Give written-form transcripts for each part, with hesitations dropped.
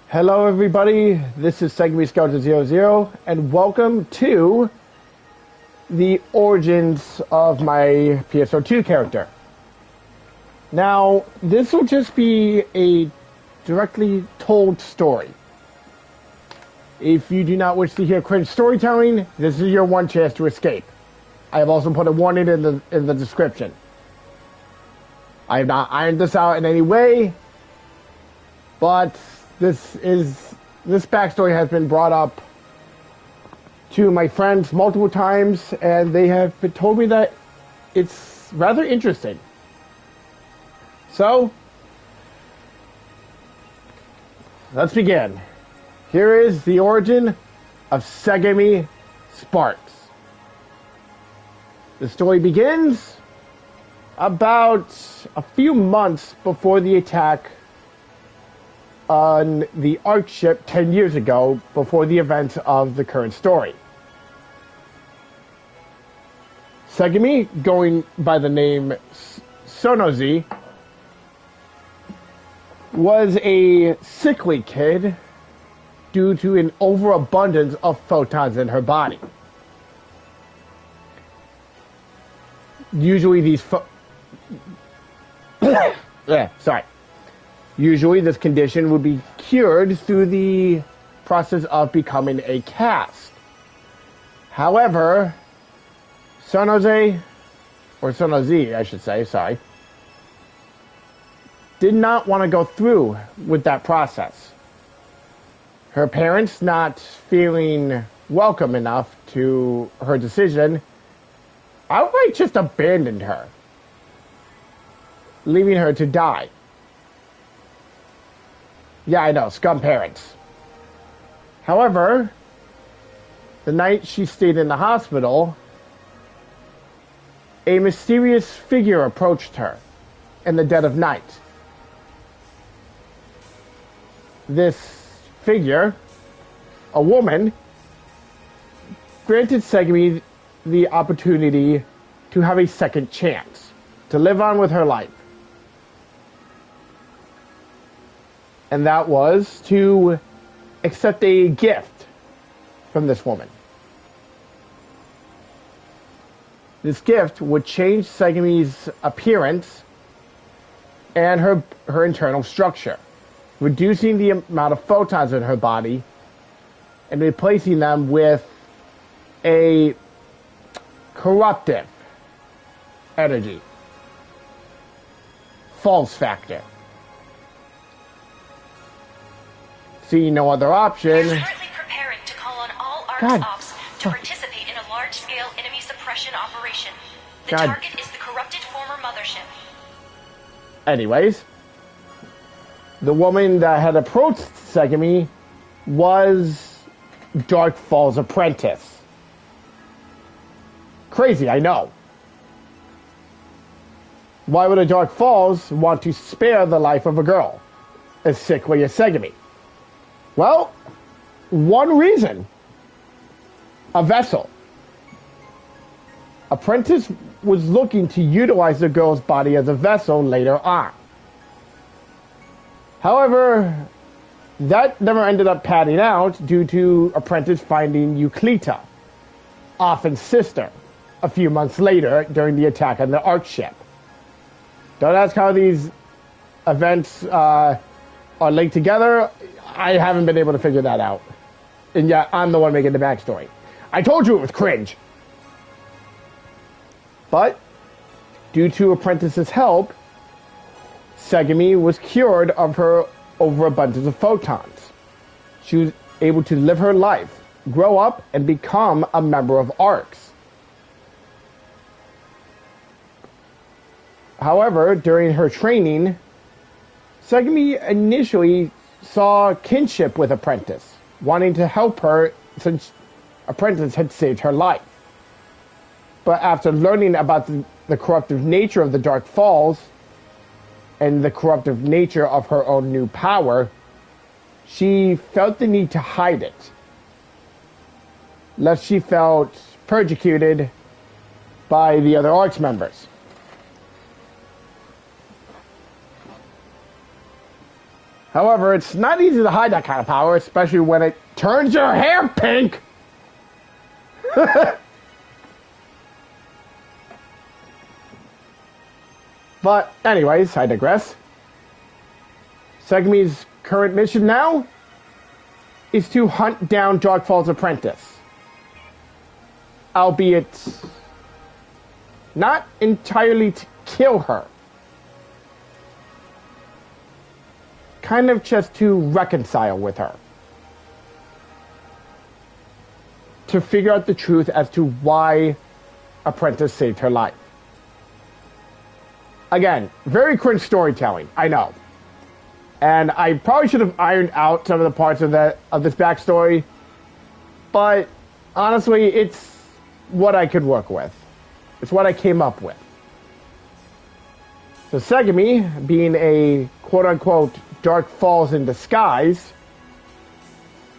Hello everybody, this is Segami Scout00 and welcome to the origins of my PSO2 character. Now, this will just be a directly told story. If you do not wish to hear cringe storytelling, this is your one chance to escape. I have also put a warning in the description. I have not ironed this out in any way, but this backstory has been brought up to my friends multiple times, and they have told me that it's rather interesting. So, let's begin. Here is the origin of Segami Sparks. The story begins about a few months before the attack on the ARKS ship 10 years ago, before the events of the current story. Segami, going by the name Sonozi, was a sickly kid due to an overabundance of photons in her body. Usually these Usually this condition would be cured through the process of becoming a cast. However, Sonozi, I should say, did not want to go through with that process. Her parents, not feeling welcome enough to her decision, outright just abandoned her, leaving her to die. Yeah, I know, scum parents. However, the night she stayed in the hospital, a mysterious figure approached her in the dead of night. This figure, a woman, granted Segami the opportunity to have a second chance, to live on with her life. And that was to accept a gift from this woman. This gift would change Segami's appearance and her internal structure, reducing the amount of photons in her body and replacing them with a corruptive energy. False factor. Seeing no other option. We are currently preparing to call on all ARKS ops to participate in a large-scale enemy suppression operation. The target is the corrupted former mothership. Anyways, the woman that had approached Segami was Dark Fall's apprentice. Crazy, I know. Why would a Dark Falls want to spare the life of a girl as sickly as Segami? Well, one reason. A vessel. Apprentice was looking to utilize the girl's body as a vessel later on. However, that never ended up panning out due to Apprentice finding Euclita, Offin's sister, a few months later during the attack on the ARKS ship. Don't ask how these events are linked together. I haven't been able to figure that out. And yet, I'm the one making the backstory. I told you it was cringe. But, due to Apprentice's help, Segami was cured of her overabundance of photons. She was able to live her life, grow up, and become a member of ARKS. However, during her training, Segami initially saw kinship with Apprentice, wanting to help her since Apprentice had saved her life. But after learning about the corruptive nature of the Dark Falls and the corruptive nature of her own new power, she felt the need to hide it, lest she felt persecuted by the other ARKS members. However, it's not easy to hide that kind of power, especially when it turns your hair pink. But anyways, I digress. Segami's current mission now is to hunt down Darkfall's apprentice. Albeit not entirely to kill her. Kind of just to reconcile with her. To figure out the truth as to why Apprentice saved her life. Again, very cringe storytelling, I know. And I probably should have ironed out some of the parts of this backstory, but honestly, it's what I could work with. It's what I came up with. So Segami, being a quote-unquote Dark Falls in disguise,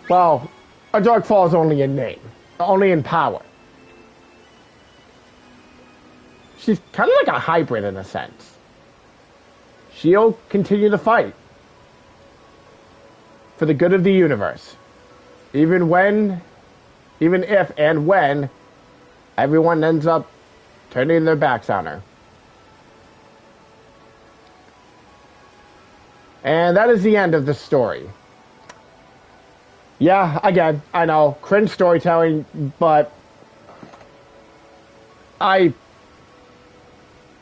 well, a Dark Falls only in name, only in power. She's kind of like a hybrid in a sense. She'll continue to fight for the good of the universe. Even if and when everyone ends up turning their backs on her. And that is the end of the story. Yeah, again, I know, cringe storytelling, but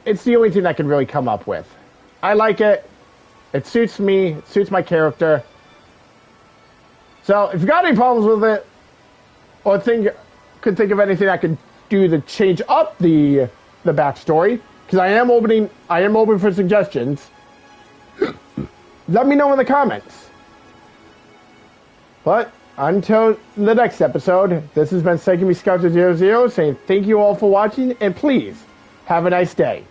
it's the only thing I can really come up with. I like it. It suits me. It suits my character. So, if you got any problems with it, or could think of anything I could do to change up the backstory, because I am open for suggestions, let me know in the comments. But until the next episode, this has been Segami Scout00 saying thank you all for watching, and please have a nice day.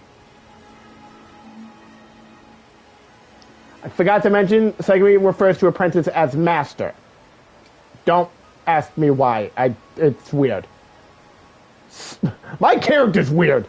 I forgot to mention, Segami refers to Apprentice as Master. Don't ask me why. It's weird. My character's weird.